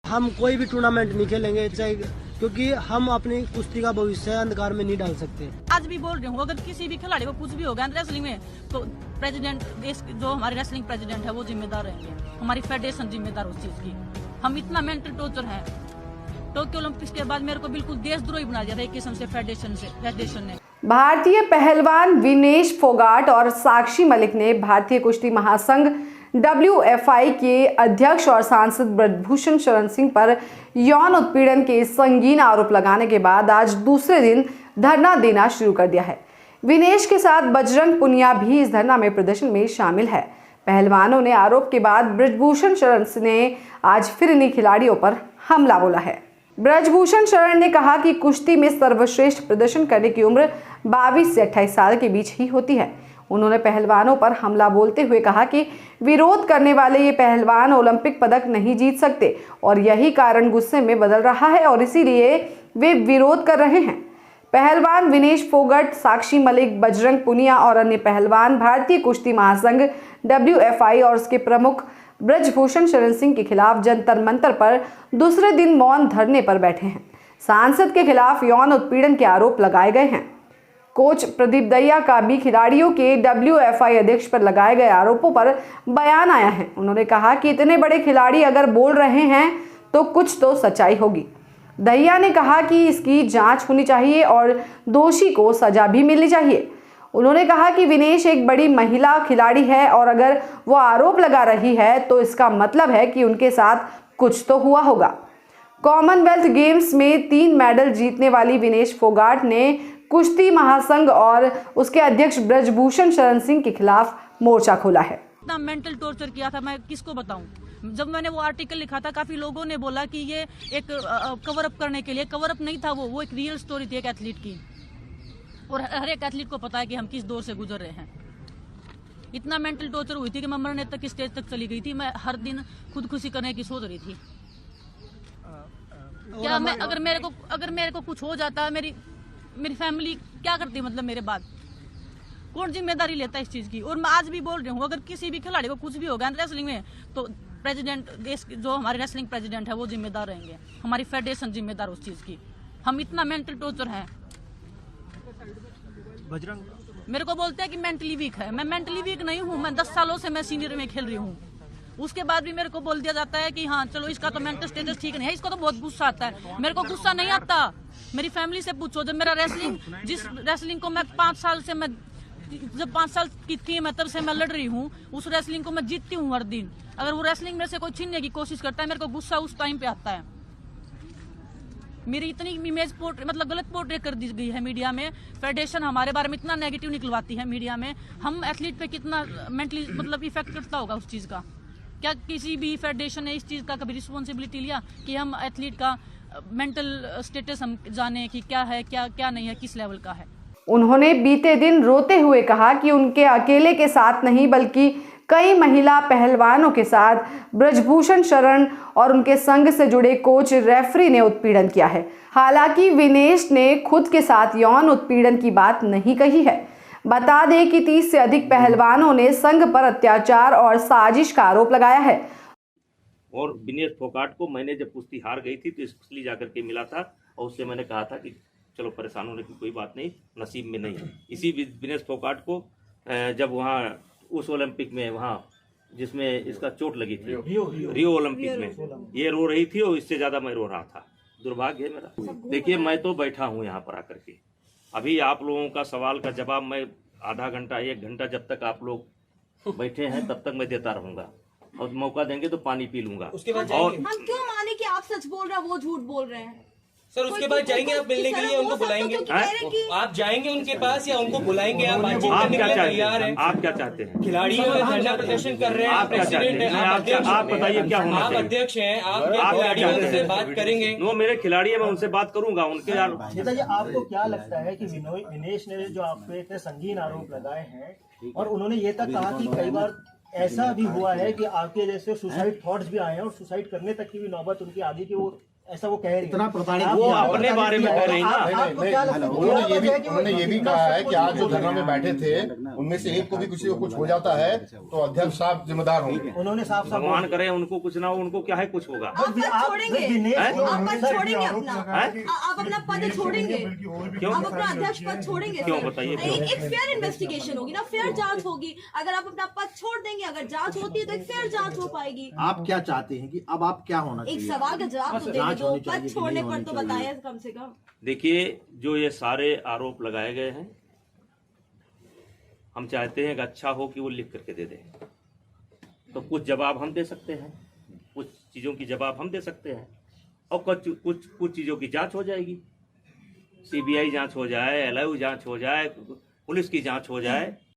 हम कोई भी टूर्नामेंट नहीं खेलेंगे, चाहे क्योंकि हम अपनी कुश्ती का भविष्य अंधकार में नहीं डाल सकते। आज भी बोल रही हूँ, अगर किसी भी खिलाड़ी को कुछ भी होगा रेसलिंग में तो प्रेसिडेंट, देश जो हमारे रेसलिंग प्रेसिडेंट है वो जिम्मेदार रहेंगे, हमारी फेडरेशन जिम्मेदार उस चीज की। हम इतना मेंटल टॉर्चर है। टोक्यो ओलंपिक्स के बाद मेरे को बिल्कुल देशद्रोही बना दिया था एक किस्म से फेडरेशन ने। भारतीय पहलवान विनेश फोगाट और साक्षी मलिक ने भारतीय कुश्ती महासंघ WFI के अध्यक्ष और सांसद ब्रजभूषण शरण सिंह पर यौन उत्पीड़न के संगीन आरोप लगाने के बाद आज दूसरे दिन धरना देना शुरू कर दिया है। विनेश के साथ बजरंग पुनिया भी इस धरना में प्रदर्शन में शामिल है। पहलवानों ने आरोप के बाद ब्रजभूषण शरण ने आज फिर इन्हीं खिलाड़ियों पर हमला बोला है। ब्रजभूषण शरण ने कहा कि कुश्ती में सर्वश्रेष्ठ प्रदर्शन करने की उम्र 22 से 28 साल के बीच ही होती है। उन्होंने पहलवानों पर हमला बोलते हुए कहा कि विरोध करने वाले ये पहलवान ओलंपिक पदक नहीं जीत सकते और यही कारण गुस्से में बदल रहा है और इसीलिए वे विरोध कर रहे हैं। पहलवान विनेश फोगाट, साक्षी मलिक, बजरंग पुनिया और अन्य पहलवान भारतीय कुश्ती महासंघ WFI और उसके प्रमुख ब्रजभूषण शरण सिंह के खिलाफ जंतर मंतर पर दूसरे दिन मौन धरने पर बैठे हैं। सांसद के खिलाफ यौन उत्पीड़न के आरोप लगाए गए हैं। कोच प्रदीप दहिया का भी खिलाड़ियों के WFI अध्यक्ष पर लगाए गए आरोपों पर बयान आया है। उन्होंने कहा कि इतने बड़े खिलाड़ी अगर बोल रहे हैं तो कुछ तो सच्चाई होगी। दहिया ने कहा कि इसकी जांच होनी चाहिए और दोषी को सजा भी मिलनी चाहिए। उन्होंने कहा कि विनेश एक बड़ी महिला खिलाड़ी है और अगर वो आरोप लगा रही है तो इसका मतलब है कि उनके साथ कुछ तो हुआ होगा। कॉमनवेल्थ गेम्स में 3 मेडल जीतने वाली विनेश फोगाट ने कुश्ती महासंघ और उसके अध्यक्ष ब्रजभूषण शरण सिंह के खिलाफ मोर्चा खोला है। इतना मेंटल टॉर्चर किया था, मैं किसको बताऊं। जब मैंने वो आर्टिकल लिखा था काफी लोगों ने बोला कि ये एक कवर अप करने के लिए, कवर अप नहीं था वो एक रियल स्टोरी थी एक एथलीट की, और हर एक एथलीट को पता है कि हम किस दौर से गुजर रहे हैं। इतना मेंटल टॉर्चर हुई थी कि मैं मरने तक स्टेज तक चली गई थी। मैं हर दिन खुदकुशी करने की सोच रही थी। क्या मैं अगर मेरे को कुछ हो जाता, मेरी फैमिली क्या करती, मतलब मेरे बाद कौन जिम्मेदारी लेता इस चीज की। और मैं आज भी बोल रही हूँ, अगर किसी भी खिलाड़ी को कुछ भी होगा रेसलिंग में तो प्रेसिडेंट, देश जो हमारे रेसलिंग प्रेसिडेंट है वो जिम्मेदार रहेंगे, हमारी फेडरेशन जिम्मेदार उस चीज की। हम इतना मेंटल टॉर्चर है। बजरंग मेरे को बोलते हैं कि मेंटली वीक है। मैं मेंटली वीक नहीं हूँ। मैं 10 सालों से मैं सीनियर में खेल रही हूँ। उसके बाद भी मेरे को बोल दिया जाता है कि हाँ चलो इसका तो मेंटल स्टेटस ठीक नहीं है। इसको तो बहुत गुस्सा आता है। मेरे को गुस्सा नहीं आता। मेरी फैमिली से पूछो। जब मेरा जिस रेसलिंग को मैं 5 साल से जब 5 साल की थी मैं, तब से मैं लड़ रही हूँ। उस रेसलिंग को मैं जीतती हूँ हर दिन। अगर वो रेसलिंग मेरे से कोई छीनने की कोशिश करता है, मेरे को गुस्सा उस टाइम पे आता है। मेरी इतनी इमेज मतलब गलत पोर्ट्रेट कर दी गई है मीडिया में। फेडरेशन हमारे बारे में इतना नेगेटिव निकलवाती है मीडिया में। हम एथलीट पे कितना मेंटली मतलब इफेक्ट करता होगा उस चीज का। क्या किसी भी फेडरेशन ने इस चीज का कभी रिस्पॉन्सिबिलिटी लिया कि हम एथलीट का मेंटल स्टेटस हम जाने कि क्या है, क्या नहीं है, किस लेवल का है। उन्होंने बीते दिन रोते हुए कहा कि उनके अकेले के साथ नहीं बल्कि कई महिला पहलवानों के साथ ब्रजभूषण शरण और उनके संघ से जुड़े कोच रेफरी ने उत्पीड़न किया है। हालांकि विनेश ने खुद के साथ यौन उत्पीड़न की बात नहीं कही है। बता दें कि 30 से अधिक पहलवानों ने संघ पर अत्याचार और साजिश का आरोप लगाया है। और विनेश फोगाट को मैंने जब कुश्ती हार गई थी तो इसलिए जाकर के मिला था और उससे मैंने कहा था कि चलो परेशान होने की कोई बात नहीं, नसीब में नहीं है। इसी विनेश फोगाट को जब वहाँ उस ओलंपिक में, वहाँ जिसमें इसका चोट लगी थी, रियो ओलंपिक में, ये रो रही थी और इससे ज़्यादा मैं रो रहा था। दुर्भाग्य है मेरा। देखिए मैं तो बैठा हूँ यहाँ पर आकर के। अभी आप लोगों का सवाल का जवाब मैं आधा घंटा 1 घंटा जब तक आप लोग बैठे हैं तब तक मैं देता रहूँगा, और मौका देंगे तो पानी पी लूंगा। उसके बाद और हम क्यों माने कि आप सच बोल रहे हैं, वो झूठ बोल रहे हैं? सर उसके बाद जाएंगे आप मिलने के लिए, उनको बुलाएंगे? आप जाएंगे उनके पास या उनको बुलाएंगे? आप बातचीत करने के लिए तैयार हैं? आप क्या चाहते हैं? खिलाड़ियों धरना प्रदर्शन कर रहे हैं, आप क्या चाहते हैं? आप बताइए क्या होना चाहिए? आप अध्यक्ष हैं, आप खिलाड़ियों से बात करेंगे? वो मेरे खिलाड़ी है, मैं उनसे बात करूंगा। उनके नेताजी आपको क्या लगता है कि विनेश ने जो आप पे इतने संगीन आरोप लगाए हैं और उन्होंने ये तक कहा कि कई बार ऐसा भी हुआ है कि आपके जैसे सुसाइड थॉट्स भी आए हैं और सुसाइड करने तक की भी नौबत उनकी आगे की, वो ऐसा वो कह रही है। इतना प्रताड़ित आप- वो आप अपने बता बारे में दीजिए, कह रही ना। आपको क्या लगता है? उन्होंने ये भी कहा है कि आज जो धरना में बैठे थे उनमें से एक को भी किसी को कुछ हो जाता है तो अध्यक्ष साहब जिम्मेदार होंगे। उन्होंने साफ साफ भगवान करे उनको कुछ ना हो, उनको क्या है, कुछ होगा। आप पद छोड़ेंगे, आप पद छोड़ेंगे अपना, आप अपना पद छोड़ेंगे, क्यों? आप अपना अध्यक्ष पद छोड़ेंगे। क्यों? सर। बताइए क्यों? एक फेयर इन्वेस्टिगेशन होगी ना, फेयर जांच होगी। अगर आप अपना पद छोड़ देंगे, अगर जांच होती है तो एक फेयर जांच हो पाएगी। आप क्या चाहते हैं कि अब आप क्या होना एक चाहिए? सवाल का जवाब तो देने जांच दो, होनी चाहिए पद कि छोड़ने नहीं पर तो होनी बताया कम से कम। देखिए, जो ये सारे आरोप लगाए गए हैं, हम चाहते हैं कि अच्छा हो कि वो लिख करके दे दें, तो कुछ जवाब हम दे सकते हैं, कुछ चीज़ों की जवाब हम दे सकते हैं, और कुछ चीज़ों की जांच हो जाएगी। सीबीआई जांच हो जाए, एलआईयू जांच हो जाए, पुलिस की जांच हो जाए,